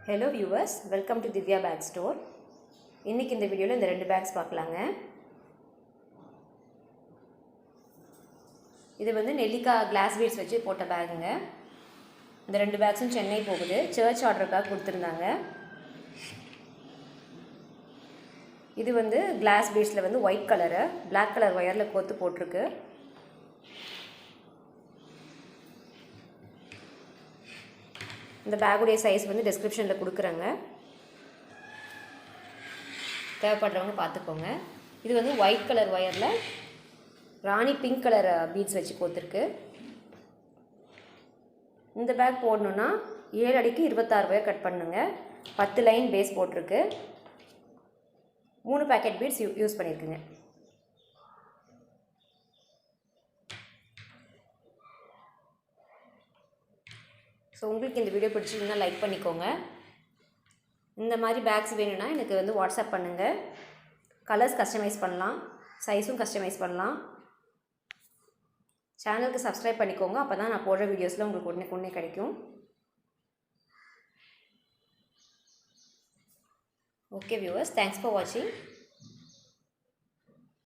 Hello viewers, welcome to Divya Bag Store. இன்னைக்கு இந்த வீடியோல இந்த ரெண்டு பேக்ஸ் பார்க்கலாங்க. இது வந்து நெல்லிக்கா கிளாஸ் பீட்ஸ் வச்சு போட்ட பேக்குங்க. இந்த ரெண்டு பேக்ஸும் சென்னை போகுது. சர்ச் ஆர்டருக்காக கொடுத்துருந்தாங்க. இது வந்து கிளாஸ் பீட்ஸில் வந்து ஒயிட் கலரு பிளாக் கலர் ஒயரில் கோத்து போட்டிருக்கு. இந்த பேக்குடைய சைஸ் வந்து டிஸ்கிரிப்ஷனில் கொடுக்குறேங்க, தேவைப்படுறவங்க பார்த்துக்கோங்க. இது வந்து ஒயிட் கலர் ஒயரில் ராணி பிங்க் கலர் பீட்ஸ் வச்சு கோத்துருக்கு. இந்த பேக் போடணுன்னா 7 அடிக்கு 26 ஒயர் கட் பண்ணுங்க. 10 லைன் பேஸ் போட்டிருக்கு. 3 பேக்கெட் பீட்ஸ் யூஸ் பண்ணியிருக்குங்க. ஸோ உங்களுக்கு இந்த வீடியோ பிடிச்சிருந்தா லைக் பண்ணிக்கோங்க. இந்த மாதிரி பேக்ஸ் வேணும்னா எனக்கு வந்து வாட்ஸ்அப் பண்ணுங்கள். கலர்ஸ் கஸ்டமைஸ் பண்ணலாம், சைஸும் கஸ்டமைஸ் பண்ணலாம். சேனலுக்கு சப்ஸ்கிரைப் பண்ணிக்கோங்க, அப்போ தான் நான் போடுற வீடியோஸில் உங்களுக்கு உடனே கிடைக்கும். ஓகே வியூவர்ஸ், தேங்க்ஸ் ஃபார் வாட்சிங்.